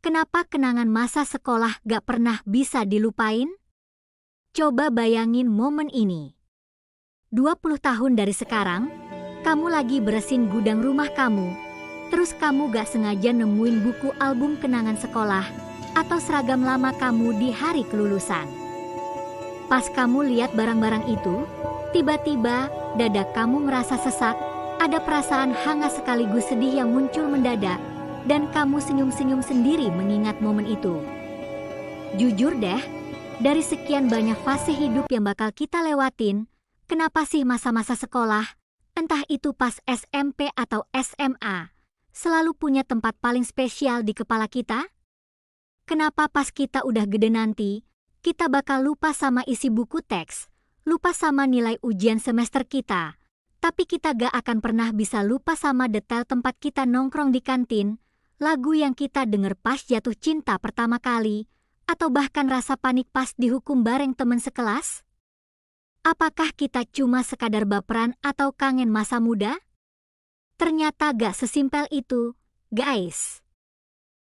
Kenapa kenangan masa sekolah gak pernah bisa dilupain? Coba bayangin momen ini. 20 tahun dari sekarang, kamu lagi beresin gudang rumah kamu, terus kamu gak sengaja nemuin buku album kenangan sekolah atau seragam lama kamu di hari kelulusan. Pas kamu lihat barang-barang itu, tiba-tiba dada kamu merasa sesak, ada perasaan hangat sekaligus sedih yang muncul mendadak, dan kamu senyum-senyum sendiri mengingat momen itu. Jujur deh, dari sekian banyak fase hidup yang bakal kita lewatin, kenapa sih masa-masa sekolah, entah itu pas SMP atau SMA, selalu punya tempat paling spesial di kepala kita? Kenapa pas kita udah gede nanti, kita bakal lupa sama isi buku teks, lupa sama nilai ujian semester kita, tapi kita gak akan pernah bisa lupa sama detail tempat kita nongkrong di kantin, lagu yang kita denger pas jatuh cinta pertama kali, atau bahkan rasa panik pas dihukum bareng temen sekelas? Apakah kita cuma sekadar baperan atau kangen masa muda? Ternyata gak sesimpel itu, guys.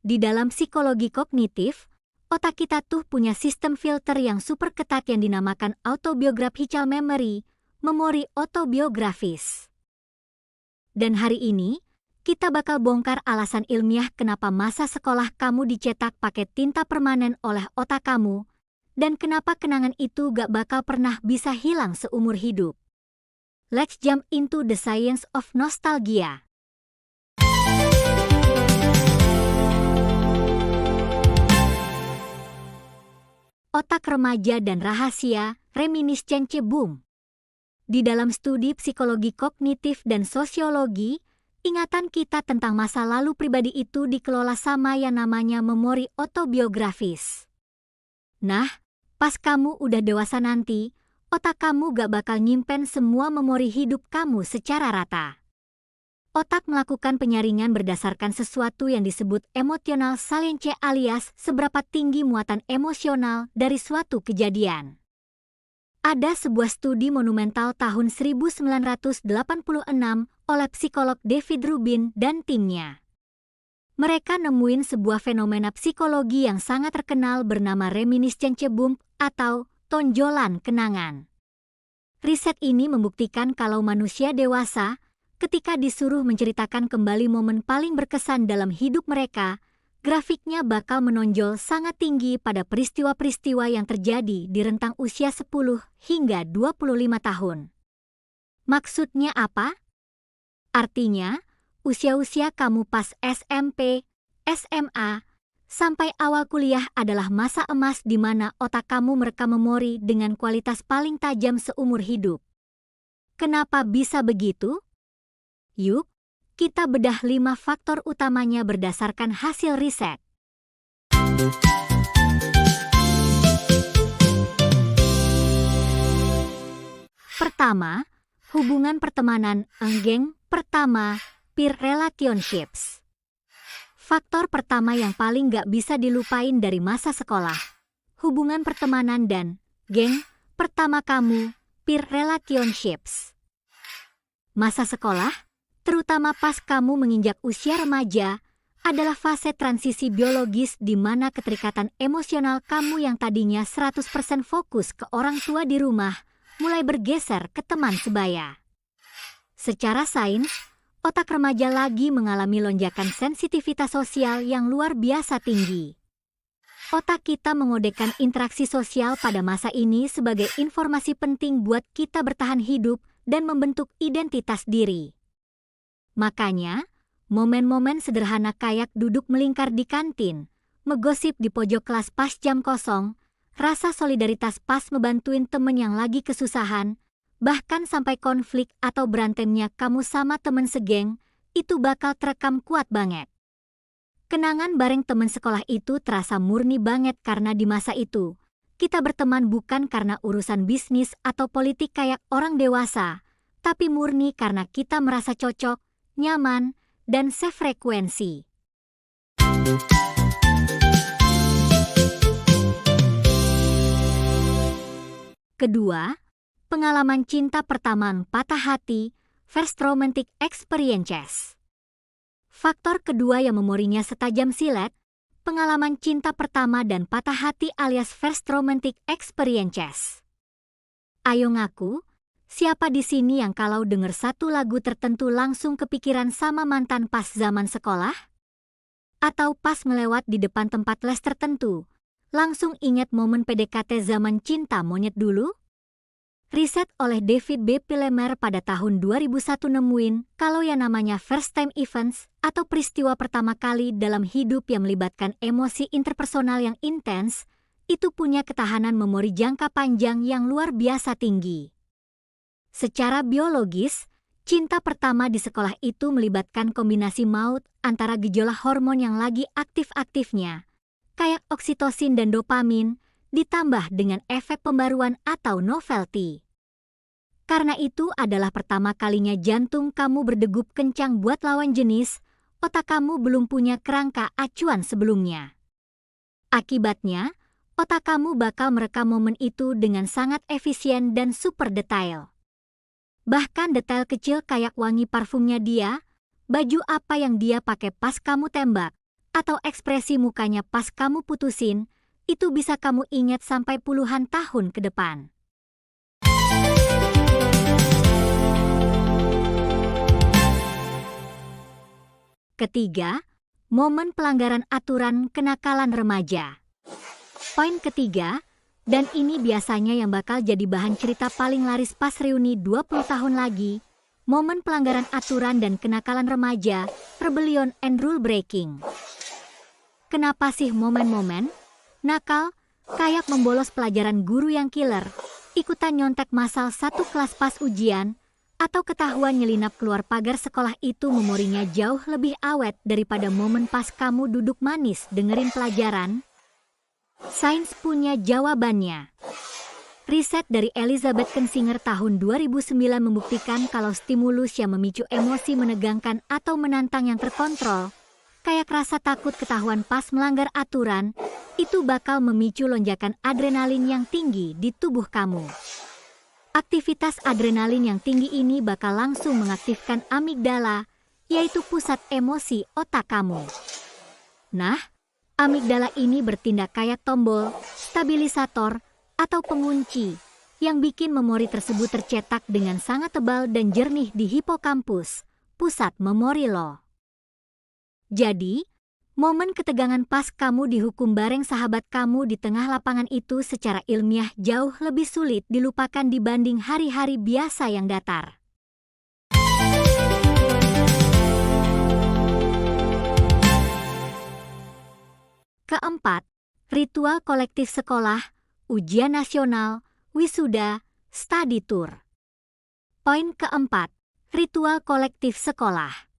Di dalam psikologi kognitif, otak kita tuh punya sistem filter yang super ketat yang dinamakan autobiographical memory, memori autobiografis. Dan hari ini, kita bakal bongkar alasan ilmiah kenapa masa sekolah kamu dicetak pakai tinta permanen oleh otak kamu, dan kenapa kenangan itu gak bakal pernah bisa hilang seumur hidup. Let's jump into the science of nostalgia. Otak remaja dan rahasia, reminiscence boom. Di dalam studi psikologi kognitif dan sosiologi, ingatan kita tentang masa lalu pribadi itu dikelola sama yang namanya memori autobiografis. Nah, pas kamu udah dewasa nanti, otak kamu gak bakal nyimpen semua memori hidup kamu secara rata. Otak melakukan penyaringan berdasarkan sesuatu yang disebut emotional salience alias seberapa tinggi muatan emosional dari suatu kejadian. Ada sebuah studi monumental tahun 1986 oleh psikolog David Rubin dan timnya. Mereka nemuin sebuah fenomena psikologi yang sangat terkenal bernama reminiscence boom atau tonjolan kenangan. Riset ini membuktikan kalau manusia dewasa, ketika disuruh menceritakan kembali momen paling berkesan dalam hidup mereka, grafiknya bakal menonjol sangat tinggi pada peristiwa-peristiwa yang terjadi di rentang usia 10 hingga 25 tahun. Maksudnya apa? Artinya, usia-usia kamu pas SMP, SMA, sampai awal kuliah adalah masa emas di mana otak kamu merekam memori dengan kualitas paling tajam seumur hidup. Kenapa bisa begitu? Yuk, kita bedah 5 faktor utamanya berdasarkan hasil riset. Pertama, hubungan pertemanan geng pertama, peer relationships. Faktor pertama yang paling gak bisa dilupain dari masa sekolah, hubungan pertemanan dan geng pertama kamu, peer relationships. Masa sekolah, terutama pas kamu menginjak usia remaja, adalah fase transisi biologis di mana keterikatan emosional kamu yang tadinya 100% fokus ke orang tua di rumah, mulai bergeser ke teman sebaya. Secara sains, otak remaja lagi mengalami lonjakan sensitivitas sosial yang luar biasa tinggi. Otak kita mengodekan interaksi sosial pada masa ini sebagai informasi penting buat kita bertahan hidup dan membentuk identitas diri. Makanya, momen-momen sederhana kayak duduk melingkar di kantin, megosip di pojok kelas pas jam kosong, rasa solidaritas pas ngebantuin temen yang lagi kesusahan, bahkan sampai konflik atau berantemnya kamu sama temen segeng, itu bakal terekam kuat banget. Kenangan bareng temen sekolah itu terasa murni banget karena di masa itu, kita berteman bukan karena urusan bisnis atau politik kayak orang dewasa, tapi murni karena kita merasa cocok, nyaman, dan sefrekuensi. Kedua, Pengalaman cinta pertama patah hati, first romantic experiences. Faktor kedua yang memorinya setajam silet, pengalaman cinta pertama dan patah hati alias first romantic experiences. Ayo ngaku, siapa di sini yang kalau denger satu lagu tertentu langsung kepikiran sama mantan pas zaman sekolah? Atau pas ngelewat di depan tempat les tertentu, langsung ingat momen PDKT zaman cinta monyet dulu? Riset oleh David B. Pilemer pada tahun 2001 nemuin kalau yang namanya first time events atau peristiwa pertama kali dalam hidup yang melibatkan emosi interpersonal yang intens, itu punya ketahanan memori jangka panjang yang luar biasa tinggi. Secara biologis, cinta pertama di sekolah itu melibatkan kombinasi maut antara gejolak hormon yang lagi aktif-aktifnya, kayak oksitosin dan dopamin, ditambah dengan efek pembaruan atau novelty. Karena itu adalah pertama kalinya jantung kamu berdegup kencang buat lawan jenis, otak kamu belum punya kerangka acuan sebelumnya. Akibatnya, otak kamu bakal merekam momen itu dengan sangat efisien dan super detail. Bahkan detail kecil kayak wangi parfumnya dia, baju apa yang dia pakai pas kamu tembak, atau ekspresi mukanya pas kamu putusin, itu bisa kamu ingat sampai puluhan tahun ke depan. Ketiga, momen pelanggaran aturan kenakalan remaja. Poin ketiga, dan ini biasanya yang bakal jadi bahan cerita paling laris pas reuni 20 tahun lagi, momen pelanggaran aturan dan kenakalan remaja, rebellion and rule breaking. Kenapa sih momen-momen nakal, kayak membolos pelajaran guru yang killer, ikutan nyontek masal satu kelas pas ujian, atau ketahuan nyelinap keluar pagar sekolah itu memorinya jauh lebih awet daripada momen pas kamu duduk manis dengerin pelajaran? Sains punya jawabannya. Riset dari Elizabeth Kensinger tahun 2009 membuktikan kalau stimulus yang memicu emosi menegangkan atau menantang yang terkontrol, kayak rasa takut ketahuan pas melanggar aturan, itu bakal memicu lonjakan adrenalin yang tinggi di tubuh kamu. Aktivitas adrenalin yang tinggi ini bakal langsung mengaktifkan amigdala, yaitu pusat emosi otak kamu. Nah, amigdala ini bertindak kayak tombol, stabilisator, atau pengunci, yang bikin memori tersebut tercetak dengan sangat tebal dan jernih di hipokampus, pusat memori lo. Jadi, momen ketegangan pas kamu dihukum bareng sahabat kamu di tengah lapangan itu secara ilmiah jauh lebih sulit dilupakan dibanding hari-hari biasa yang datar. Keempat, ritual kolektif sekolah, ujian nasional, wisuda, study tour. Poin keempat, ritual kolektif sekolah.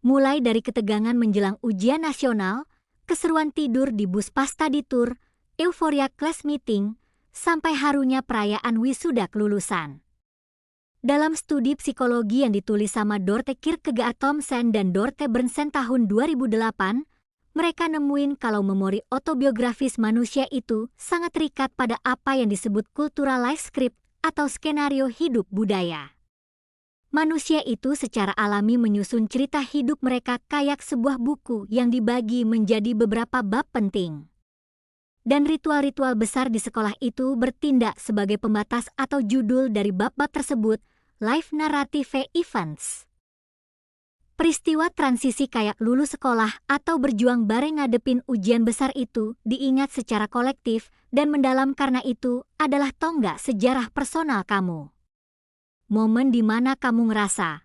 Mulai dari ketegangan menjelang ujian nasional, keseruan tidur di bus pas study tour, euforia class meeting, sampai harunya perayaan wisuda kelulusan. Dalam studi psikologi yang ditulis sama Dorthe Kierkegaard Thomsen dan Dorthe Bernsen tahun 2008, mereka nemuin kalau memori autobiografis manusia itu sangat terikat pada apa yang disebut cultural life script atau skenario hidup budaya. Manusia itu secara alami menyusun cerita hidup mereka kayak sebuah buku yang dibagi menjadi beberapa bab penting. Dan ritual-ritual besar di sekolah itu bertindak sebagai pembatas atau judul dari bab-bab tersebut, life narrative events. Peristiwa transisi kayak lulus sekolah atau berjuang bareng ngadepin ujian besar itu diingat secara kolektif dan mendalam karena itu adalah tonggak sejarah personal kamu. Momen di mana kamu ngerasa,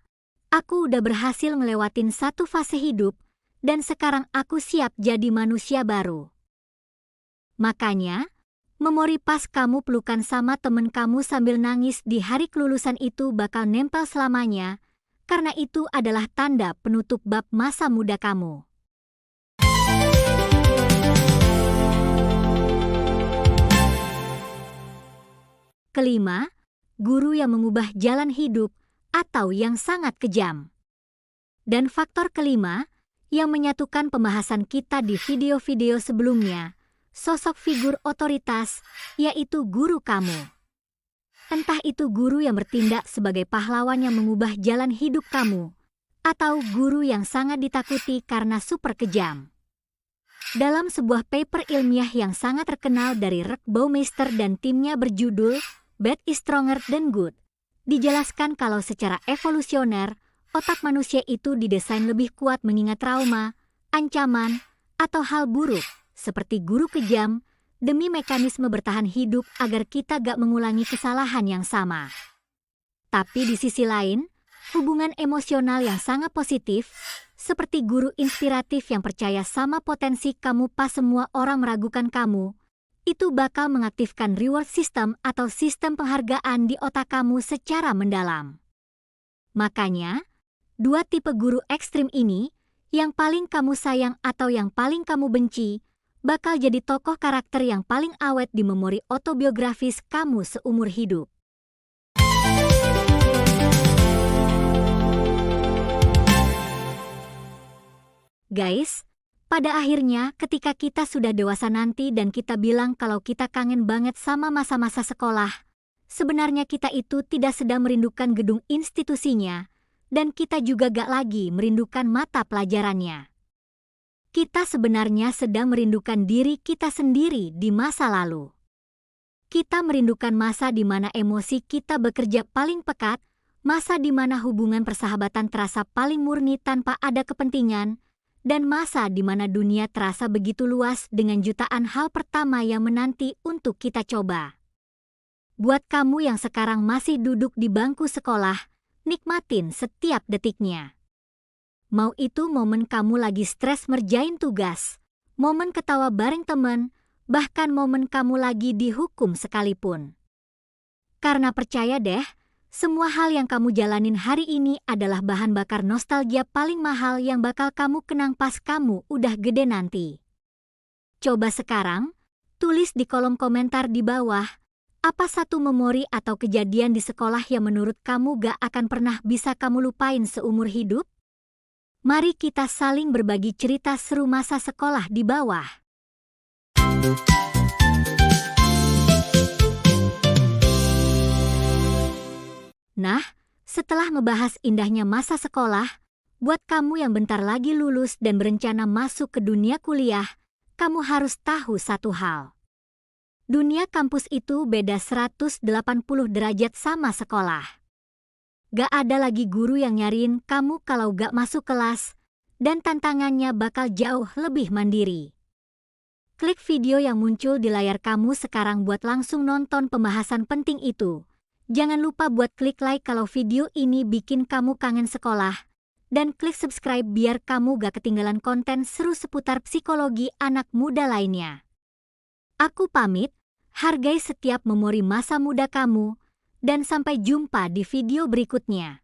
aku udah berhasil ngelewatin satu fase hidup, dan sekarang aku siap jadi manusia baru. Makanya, memori pas kamu pelukan sama temen kamu sambil nangis di hari kelulusan itu bakal nempel selamanya, karena itu adalah tanda penutup bab masa muda kamu. Kelima, guru yang mengubah jalan hidup atau yang sangat kejam. Dan faktor kelima, yang menyatukan pembahasan kita di video-video sebelumnya, sosok figur otoritas, yaitu guru kamu. Entah itu guru yang bertindak sebagai pahlawan yang mengubah jalan hidup kamu, atau guru yang sangat ditakuti karena super kejam. Dalam sebuah paper ilmiah yang sangat terkenal dari Rick Baumeister dan timnya berjudul Bad is Stronger Than Good, dijelaskan kalau secara evolusioner, otak manusia itu didesain lebih kuat mengingat trauma, ancaman, atau hal buruk, seperti guru kejam, demi mekanisme bertahan hidup agar kita gak mengulangi kesalahan yang sama. Tapi di sisi lain, hubungan emosional yang sangat positif, seperti guru inspiratif yang percaya sama potensi kamu pas semua orang meragukan kamu, itu bakal mengaktifkan reward system atau sistem penghargaan di otak kamu secara mendalam. Makanya, dua tipe guru ekstrim ini, yang paling kamu sayang atau yang paling kamu benci, bakal jadi tokoh karakter yang paling awet di memori autobiografis kamu seumur hidup. Guys, pada akhirnya ketika kita sudah dewasa nanti dan kita bilang kalau kita kangen banget sama masa-masa sekolah, sebenarnya kita itu tidak sedang merindukan gedung institusinya, dan kita juga gak lagi merindukan mata pelajarannya. Kita sebenarnya sedang merindukan diri kita sendiri di masa lalu. Kita merindukan masa di mana emosi kita bekerja paling pekat, masa di mana hubungan persahabatan terasa paling murni tanpa ada kepentingan, dan masa di mana dunia terasa begitu luas dengan jutaan hal pertama yang menanti untuk kita coba. Buat kamu yang sekarang masih duduk di bangku sekolah, nikmatin setiap detiknya. Mau itu momen kamu lagi stres ngerjain tugas, momen ketawa bareng temen, bahkan momen kamu lagi dihukum sekalipun. Karena percaya deh, semua hal yang kamu jalanin hari ini adalah bahan bakar nostalgia paling mahal yang bakal kamu kenang pas kamu udah gede nanti. Coba sekarang, tulis di kolom komentar di bawah, apa satu memori atau kejadian di sekolah yang menurut kamu gak akan pernah bisa kamu lupain seumur hidup? Mari kita saling berbagi cerita seru masa sekolah di bawah. Nah, setelah ngebahas indahnya masa sekolah, buat kamu yang bentar lagi lulus dan berencana masuk ke dunia kuliah, kamu harus tahu satu hal. Dunia kampus itu beda 180 derajat sama sekolah. Gak ada lagi guru yang nyariin kamu kalau gak masuk kelas, dan tantangannya bakal jauh lebih mandiri. Klik video yang muncul di layar kamu sekarang buat langsung nonton pembahasan penting itu. Jangan lupa buat klik like kalau video ini bikin kamu kangen sekolah, dan klik subscribe biar kamu gak ketinggalan konten seru seputar psikologi anak muda lainnya. Aku pamit, hargai setiap memori masa muda kamu, dan sampai jumpa di video berikutnya.